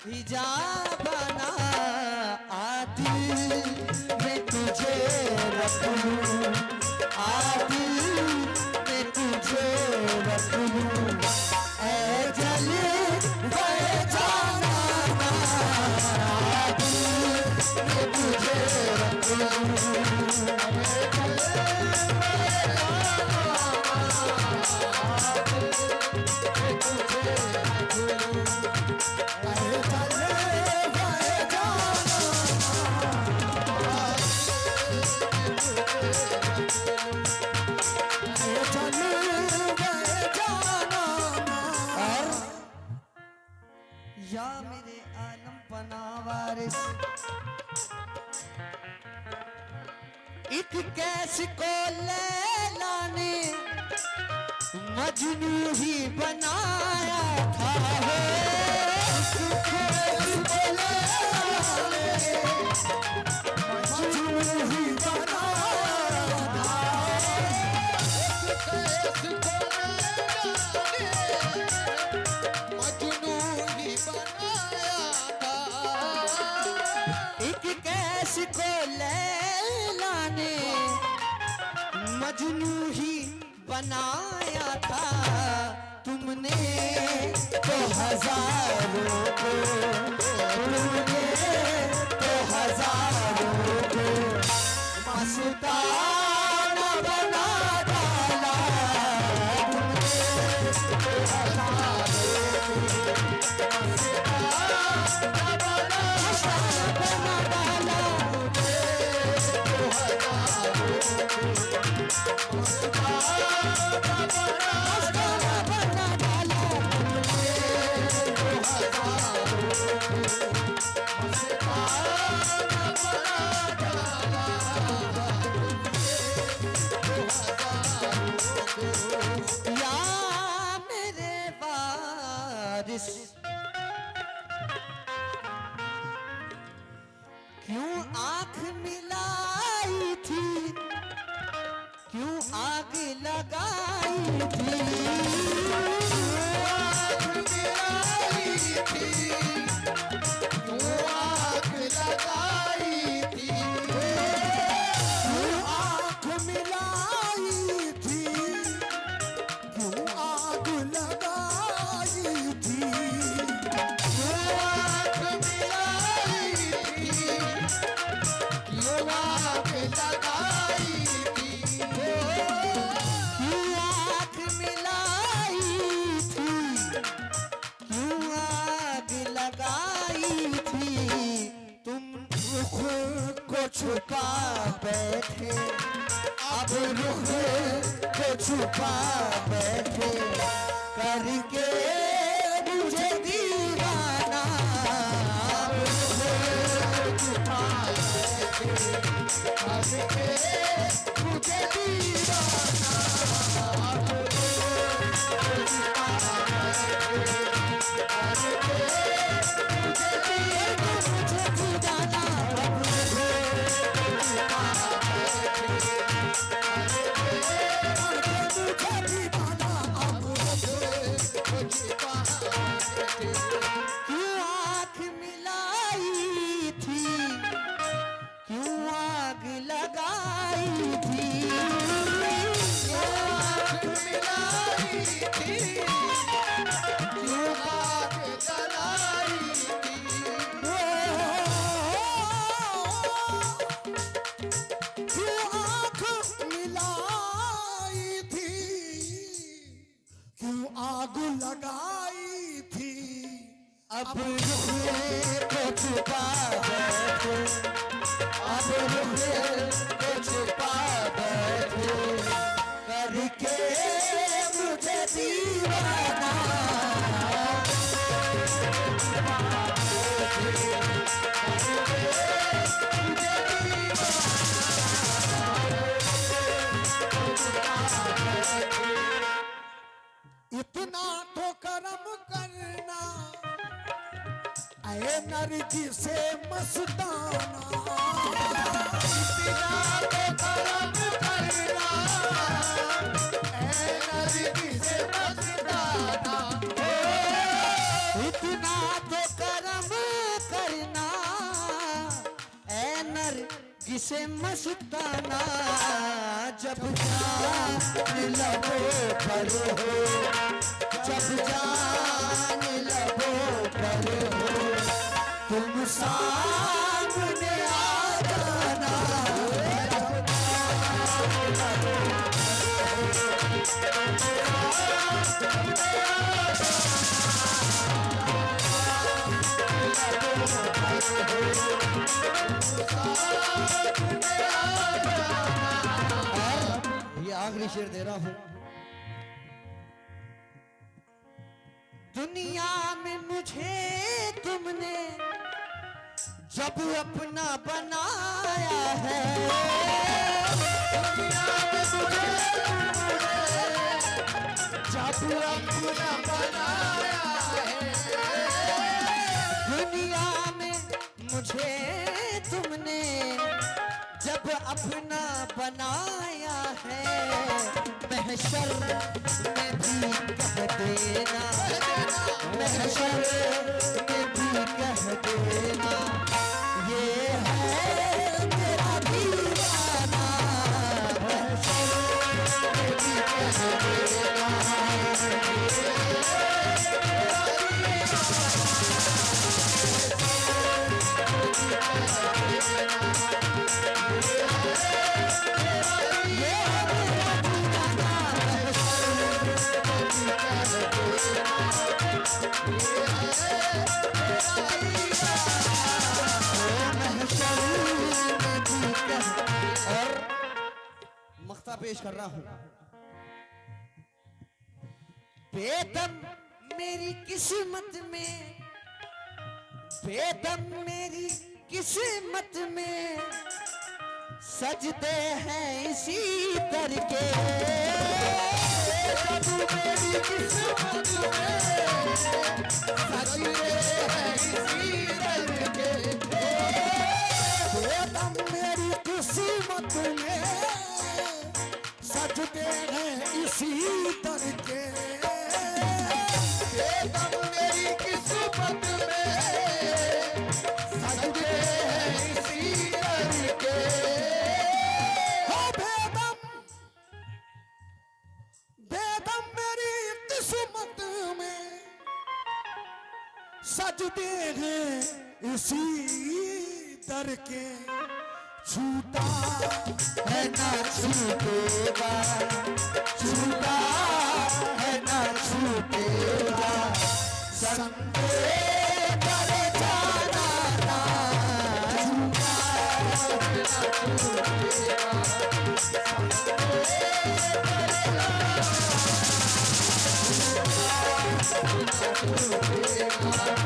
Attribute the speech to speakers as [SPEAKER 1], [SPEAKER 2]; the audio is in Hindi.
[SPEAKER 1] हिजाबना आदिल में तुझे रखूं, आदिल में तुझे रखूं, ऐ जल गए जाना आदिल में तुझे रखूं, या मेरे आलम पना वारिस एक कैस को लैला ने मजनू ही बनाया था, मजनू ही बनाया था, एक कैस को लैला ने मजनू ही बनाया था, तुमने तो हजारों को, तुमने तो हजारों को मस्ताना बना डाला, तुमने तो हजारों को मस्ताना बना डाला, तो हजारों को क्यों आंख मिलाई थी, क्यों आग लगाई थी, आग मिलाई थी, क्यों आग लगाई थी, क्यों आंख मिलाई थी, क्यों आग लगाई थी, क्यों आग मिलाई थी, क्यों आग लगाई थी, क्यों आग मिलाई थी, क्यों आग लगाई थी, तुम रुख को छुपा बैठे, अब रुख को छुपा बैठे, करके मुझे दीवाना, रुख छुपा बैठे, करके मुझे दीवाना, आग लगाई थी, अब रुख को छुपा बैठे, अब रुख को छुपा बैठे, करके मुझे दीवाना, इतना तो करम करना ऐ नरजी से मस्ताना, इतना तो करम करना ऐ नरजी से मस्ताना, इतना तो करम
[SPEAKER 2] जिसे मस्ताना जब जान लबों पर हो, जब जान लबों पर हो, तुम सामने आ जाना। ये आखिरी शेर दे रहा हूं। दुनिया में मुझे तुमने जब अपना बनाया है, दुनिया में मुझे जब अपना बनाया है, दुनिया में मुझे तुमने जब अपना बनाया है, महशर में भी कह देना, महशर में भी कह देना, ये है मेरा दीवाना, महशर में भी कह देना, पेश कर रहा हूं। बेदम मेरी किस्मत में, बेदम मेरी किस्मत में सजदे हैं इसी दर के, बेदम मेरी किस्मत में सजदे हैं इसी दर के,
[SPEAKER 1] बेदम मेरी किस्मत में सजदे हैं इसी दर के,
[SPEAKER 2] बेदम मेरी किस्मत में सजदे हैं इसी दर के,
[SPEAKER 1] हो बेदम, बेदम मेरी किस्मत में सजदे हैं इसी दर के, छूटा
[SPEAKER 2] है ना छूटेगा, छूटा है ना छूटेगा, संगे पर जाना ना, छूटा है ना छूटेगा, संगे पर जाना, छूटा है ना छूटेगा।